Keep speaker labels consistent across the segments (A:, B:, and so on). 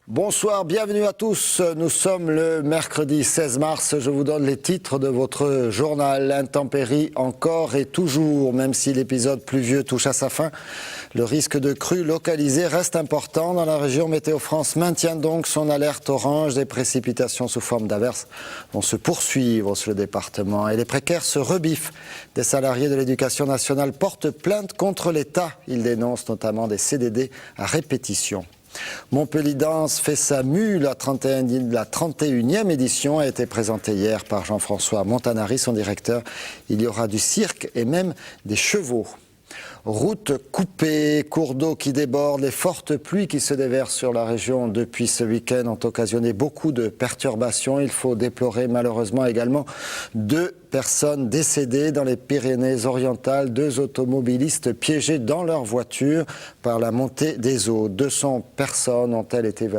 A: Bonsoir, bienvenue à tous. Nous sommes le mercredi 16 mars. Je vous donne les titres de votre journal. Intempéries encore et toujours, même si l'épisode pluvieux touche à sa fin. Le risque de crue localisée reste important dans la région. Météo France maintient donc son alerte orange. Des précipitations sous forme d'averses vont se poursuivre sur le département. Et les précaires se rebiffent. Des salariés de l'éducation nationale portent plainte contre l'État. Ils dénoncent notamment des CDD à répétition. Montpellier Danse fait sa mue. La 31e édition a été présentée hier par Jean-François Montanari, son directeur. Il y aura du cirque et même des chevaux. Routes coupées, cours d'eau qui débordent, les fortes pluies qui se déversent sur la région depuis ce week-end ont occasionné beaucoup de perturbations. Il faut déplorer malheureusement également 2 personnes décédées dans les Pyrénées-Orientales, 2 automobilistes piégés dans leur voiture par la montée des eaux. 200 personnes ont-elles été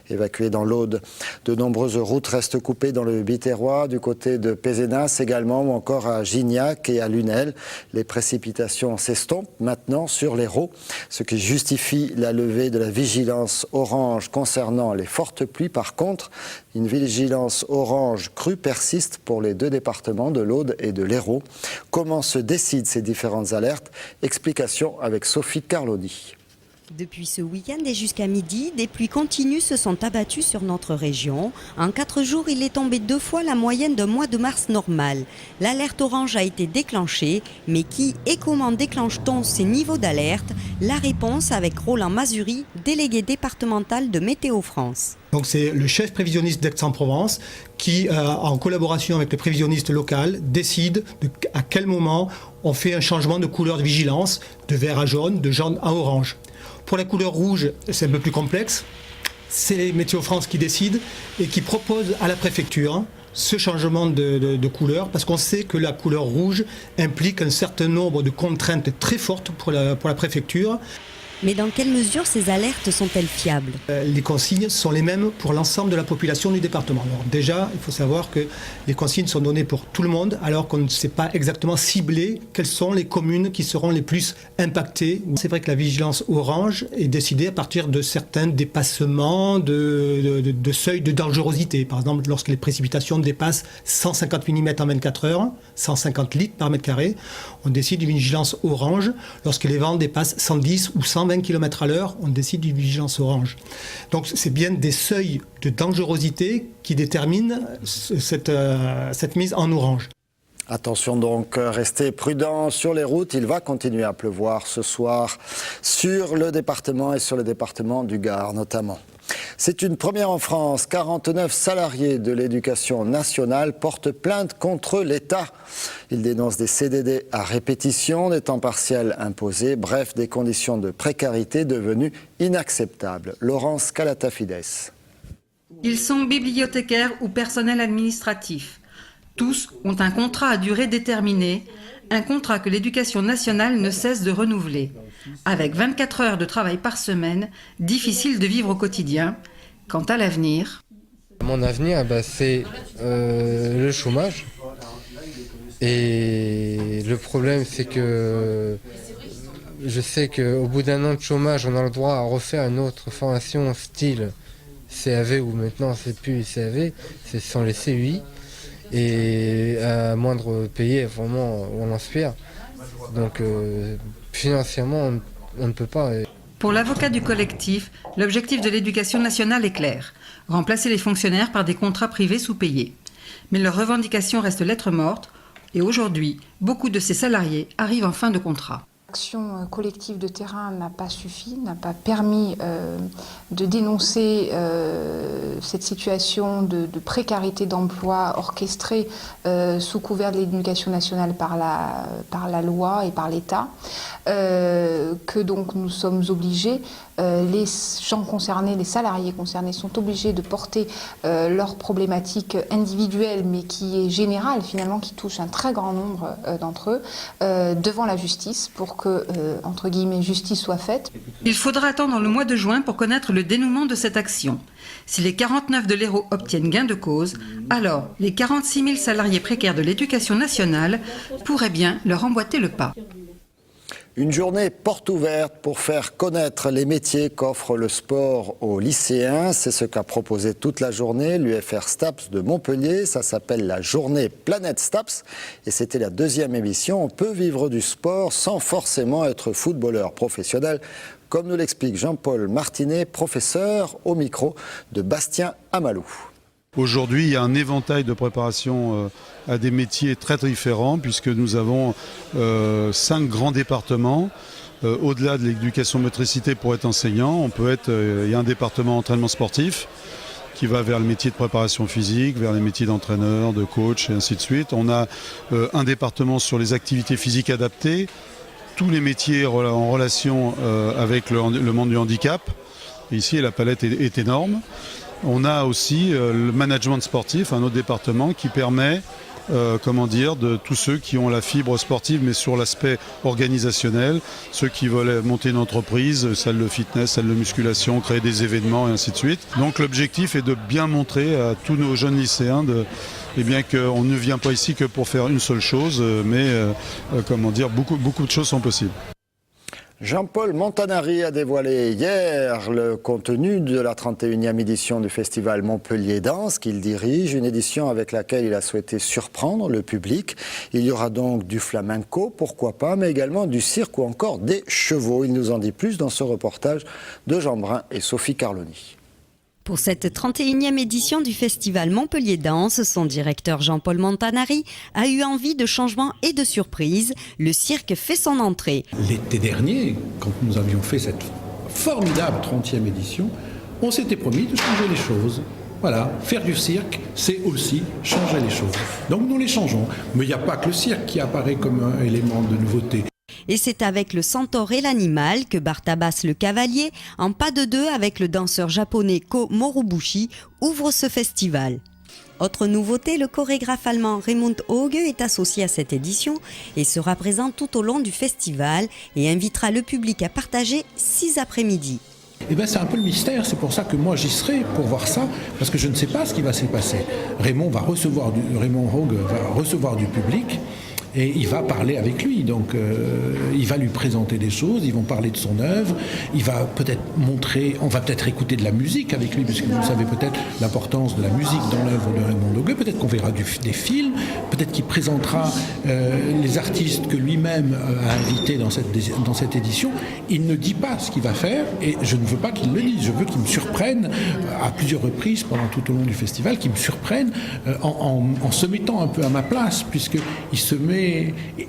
A: évacuées dans l'Aude. De nombreuses routes restent coupées dans le Biterrois, du côté de Pézenas également, ou encore à Gignac et à Lunel. Les précipitations s'estompent maintenant sur l'Hérault, ce qui justifie la levée de la vigilance orange concernant les fortes pluies. Par contre, une vigilance orange crue persiste pour les 2 départements de l'Aude et de l'Hérault. Comment se décident ces différentes alertes? Explication avec Sophie Carloni.
B: Depuis ce week-end et jusqu'à midi, des pluies continues se sont abattues sur notre région. En 4 jours, il est tombé 2 fois la moyenne d'un mois de mars normal. L'alerte orange a été déclenchée, mais qui et comment déclenche-t-on ces niveaux d'alerte? La réponse avec Roland Mazuri, délégué départemental de Météo France.
C: Donc c'est le chef prévisionniste d'Aix-en-Provence qui, en collaboration avec le prévisionniste local, décide à quel moment on fait un changement de couleur de vigilance, de vert à jaune, de jaune à orange. Pour la couleur rouge, c'est un peu plus complexe. C'est Météo France qui décide et qui propose à la préfecture ce changement de couleur, parce qu'on sait que la couleur rouge implique un certain nombre de contraintes très fortes pour la préfecture.
B: Mais dans quelle mesure ces alertes sont-elles fiables?
C: Les consignes sont les mêmes pour l'ensemble de la population du département. Alors déjà, il faut savoir que les consignes sont données pour tout le monde, alors qu'on ne sait pas exactement cibler quelles sont les communes qui seront les plus impactées. C'est vrai que la vigilance orange est décidée à partir de certains dépassements de seuil de dangerosité. Par exemple, lorsque les précipitations dépassent 150 mm en 24 heures, 150 litres par mètre carré, on décide d'une vigilance orange. Lorsque les vents dépassent 110 ou 120 km à l'heure, on décide d'une vigilance orange. Donc c'est bien des seuils de dangerosité qui déterminent cette mise en orange.
A: Attention donc, restez prudents sur les routes. Il va continuer à pleuvoir ce soir sur le département et sur le département du Gard notamment. C'est une première en France. 49 salariés de l'éducation nationale portent plainte contre l'État. Ils dénoncent des CDD à répétition, des temps partiels imposés, bref, des conditions de précarité devenues inacceptables. Laurence Calatafides.
D: Ils sont bibliothécaires ou personnel administratif. Tous ont un contrat à durée déterminée, un contrat que l'éducation nationale ne cesse de renouveler. Avec 24 heures de travail par semaine, difficile de vivre au quotidien. Quant à l'avenir...
E: Mon avenir, c'est le chômage. Et le problème, c'est que je sais qu'au bout d'1 an de chômage, on a le droit à refaire une autre formation style CAV, ou maintenant c'est plus CAV, ce sont les CUI. Et à moindre payé, vraiment, on inspire. Donc financièrement, on ne peut pas.
D: Pour l'avocat du collectif, l'objectif de l'éducation nationale est clair. Remplacer les fonctionnaires par des contrats privés sous-payés. Mais leurs revendications restent lettres mortes. Et aujourd'hui, beaucoup de ces salariés arrivent en fin de contrat.
F: L'action collective de terrain n'a pas suffi, n'a pas permis de dénoncer cette situation de précarité d'emploi orchestrée sous couvert de l'éducation nationale par la loi et par l'État, que donc nous sommes obligés les gens concernés, les salariés concernés sont obligés de porter leurs problématiques individuelles, mais qui est générale finalement, qui touche un très grand nombre d'entre eux, devant la justice pour que, entre guillemets, justice soit faite.
D: Il faudra attendre le mois de juin pour connaître le dénouement de cette action. Si les 49 de l'Hérault obtiennent gain de cause, alors les 46 000 salariés précaires de l'éducation nationale pourraient bien leur emboîter le pas.
A: Une journée porte ouverte pour faire connaître les métiers qu'offre le sport aux lycéens. C'est ce qu'a proposé toute la journée l'UFR STAPS de Montpellier. Ça s'appelle la journée Planète STAPS et c'était la 2e émission. On peut vivre du sport sans forcément être footballeur professionnel, comme nous l'explique Jean-Paul Martinet, professeur au micro de Bastien Amalou.
G: Aujourd'hui, il y a un éventail de préparation à des métiers très différents puisque nous avons 5 grands départements. Au-delà de l'éducation motricité pour être enseignant, il y a un département entraînement sportif qui va vers le métier de préparation physique, vers les métiers d'entraîneur, de coach et ainsi de suite. On a un département sur les activités physiques adaptées, tous les métiers en relation avec le monde du handicap. Et ici, la palette est énorme. On a aussi le management sportif, un autre département qui permet de tous ceux qui ont la fibre sportive mais sur l'aspect organisationnel, ceux qui veulent monter une entreprise, salle de fitness, salle de musculation, créer des événements et ainsi de suite. Donc l'objectif est de bien montrer à tous nos jeunes lycéens qu'on ne vient pas ici que pour faire une seule chose, mais beaucoup de choses sont possibles.
A: Jean-Paul Montanari a dévoilé hier le contenu de la 31e édition du festival Montpellier Danse qu'il dirige, une édition avec laquelle il a souhaité surprendre le public. Il y aura donc du flamenco, pourquoi pas, mais également du cirque ou encore des chevaux. Il nous en dit plus dans ce reportage de Jean Brun et Sophie Carloni.
B: Pour cette 31e édition du festival Montpellier Danse, son directeur Jean-Paul Montanari a eu envie de changement et de surprise. Le cirque fait son entrée.
H: L'été dernier, quand nous avions fait cette formidable 30e édition, on s'était promis de changer les choses. Voilà, faire du cirque, c'est aussi changer les choses. Donc nous les changeons. Mais il n'y a pas que le cirque qui apparaît comme un élément de nouveauté.
B: Et c'est avec le centaure et l'animal que Bartabas le cavalier, en pas de deux avec le danseur japonais Ko Morubushi, ouvre ce festival. Autre nouveauté, le chorégraphe allemand Raimund Hauge est associé à cette édition et sera présent tout au long du festival et invitera le public à partager 6 après-midi.
H: C'est un peu le mystère, c'est pour ça que moi j'y serai pour voir ça, parce que je ne sais pas ce qui va s'y passer. Raimund Hauge va recevoir du public. Et il va parler avec lui, donc il va lui présenter des choses, ils vont parler de son œuvre, il va peut-être on va peut-être écouter de la musique avec lui, parce que vous savez peut-être l'importance de la musique dans l'œuvre de Raimund Hauge, peut-être qu'on verra des films, peut-être qu'il présentera les artistes que lui-même a invités dans cette édition. Il ne dit pas ce qu'il va faire, et je ne veux pas qu'il le dise, je veux qu'il me surprenne à plusieurs reprises pendant tout au long du festival, qu'il me surprenne en se mettant un peu à ma place,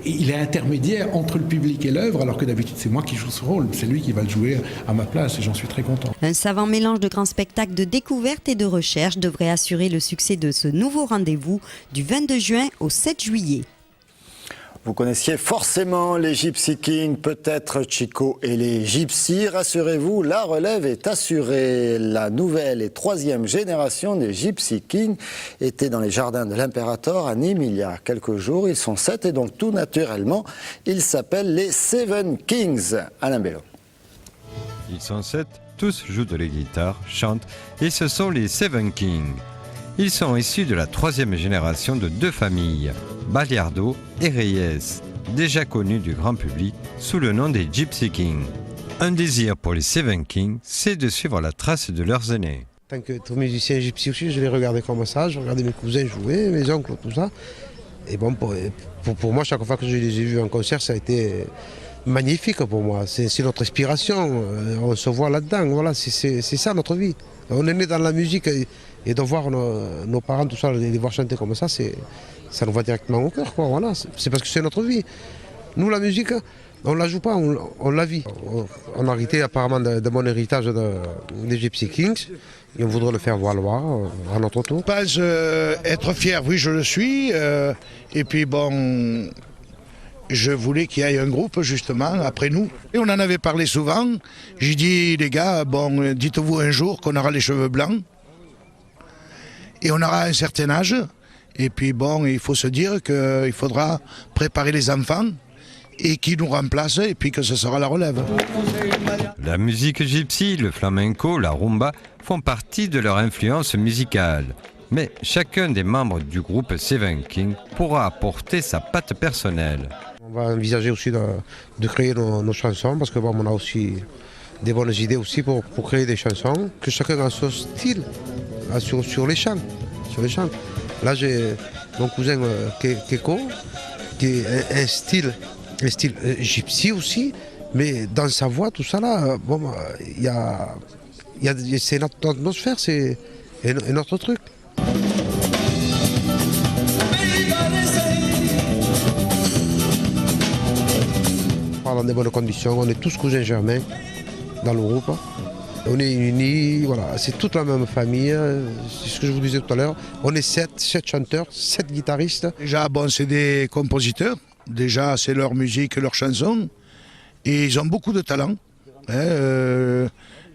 H: il est intermédiaire entre le public et l'œuvre, alors que d'habitude c'est moi qui joue ce rôle, c'est lui qui va le jouer à ma place et j'en suis très content.
B: Un savant mélange de grands spectacles de découverte et de recherche devrait assurer le succès de ce nouveau rendez-vous du 22 juin au 7 juillet.
A: Vous connaissiez forcément les Gypsy Kings, peut-être Chico et les Gypsy. Rassurez-vous, la relève est assurée. La nouvelle et 3e génération des Gypsy Kings était dans les jardins de l'Imperator à Nîmes il y a quelques jours. Ils sont 7 et donc tout naturellement, ils s'appellent les Seven Kings. Alain Bello.
I: Ils sont 7, tous jouent de la guitare, chantent et ce sont les Seven Kings. Ils sont issus de la 3e génération de 2 familles, Baliardo et Reyes, déjà connus du grand public sous le nom des Gypsy Kings. Un désir pour les Seven Kings, c'est de suivre la trace de leurs aînés.
J: En tant que musicien gypsy aussi, je les regardais comme ça, je regardais mes cousins jouer, mes oncles, tout ça. Et bon, pour moi, chaque fois que je les ai vus en concert, ça a été magnifique pour moi. C'est notre inspiration, on se voit là-dedans, voilà, c'est ça notre vie. On est né dans la musique et de voir nos parents, tout ça, les voir chanter comme ça, ça nous va directement au cœur, quoi, voilà. C'est parce que c'est notre vie. Nous, la musique, on ne la joue pas, on la vit. On a hérité apparemment de mon héritage des Gypsy Kings et on voudrait le faire valoir à notre tour.
K: Être fier, oui, je le suis. Et puis bon, je voulais qu'il y ait un groupe justement après nous. Et on en avait parlé souvent. J'ai dit, les gars, bon, dites-vous un jour qu'on aura les cheveux blancs et on aura un certain âge. Et puis bon, il faut se dire qu'il faudra préparer les enfants et qui nous remplace et puis que ce sera la relève.
I: La musique gypsy, le flamenco, la rumba font partie de leur influence musicale. Mais chacun des membres du groupe Seven Kings pourra apporter sa patte personnelle.
J: On va envisager aussi de créer nos chansons parce que bon, on a aussi des bonnes idées aussi pour créer des chansons, que chacun a son style sur les chants. Là j'ai mon cousin Keko qui est un style gypsy aussi, mais dans sa voix tout ça là, bon, c'est notre atmosphère, c'est un autre truc. On parle dans des bonnes conditions, on est tous cousins germains dans le groupe. On est unis, voilà, c'est toute la même famille, c'est ce que je vous disais tout à l'heure. On est 7 chanteurs, 7 guitaristes.
K: Déjà, bon, c'est des compositeurs, déjà c'est leur musique, leur chanson, et ils ont beaucoup de talent.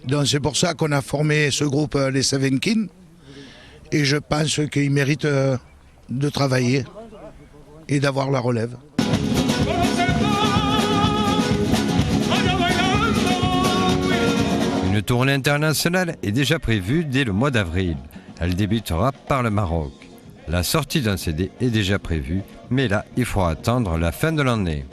K: Donc c'est pour ça qu'on a formé ce groupe, les Seven Kings, et je pense qu'ils méritent de travailler et d'avoir la relève.
I: Une tournée internationale est déjà prévue dès le mois d'avril. Elle débutera par le Maroc. La sortie d'un CD est déjà prévue, mais là, il faut attendre la fin de l'année.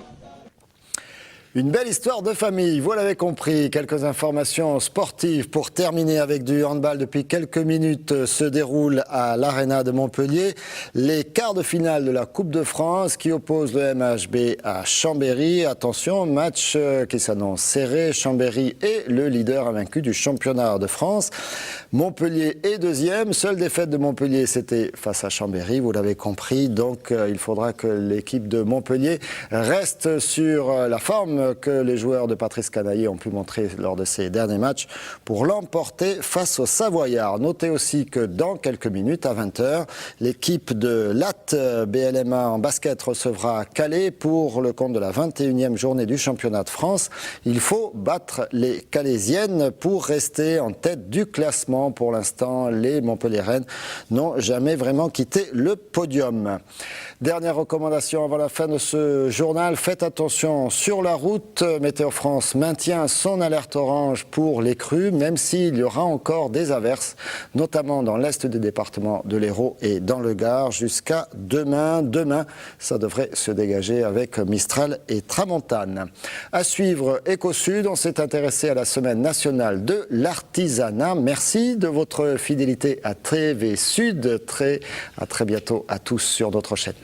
A: Une belle histoire de famille, vous l'avez compris. Quelques informations sportives pour terminer avec du handball. Depuis quelques minutes se déroulent à l'Arena de Montpellier les quarts de finale de la Coupe de France qui opposent le MHB à Chambéry. Attention, match qui s'annonce serré. Chambéry est le leader invaincu du championnat de France. Montpellier est deuxième. Seule défaite de Montpellier, c'était face à Chambéry, vous l'avez compris. Donc il faudra que l'équipe de Montpellier reste sur la forme que les joueurs de Patrice Canaillé ont pu montrer lors de ces derniers matchs pour l'emporter face aux Savoyards. Notez aussi que dans quelques minutes, à 20h, l'équipe de LAT BLMA en basket recevra Calais pour le compte de la 21e journée du championnat de France. Il faut battre les Calaisiennes pour rester en tête du classement. Pour l'instant, les Montpelliéraines n'ont jamais vraiment quitté le podium. Dernière recommandation avant la fin de ce journal, faites attention sur la route. Météo France maintient son alerte orange pour les crues, même s'il y aura encore des averses, notamment dans l'est des départements de l'Hérault et dans le Gard, jusqu'à demain. Demain, ça devrait se dégager avec Mistral et Tramontane. À suivre Éco-Sud, on s'est intéressé à la semaine nationale de l'artisanat. Merci de votre fidélité à TV Sud. À très bientôt à tous sur notre chaîne.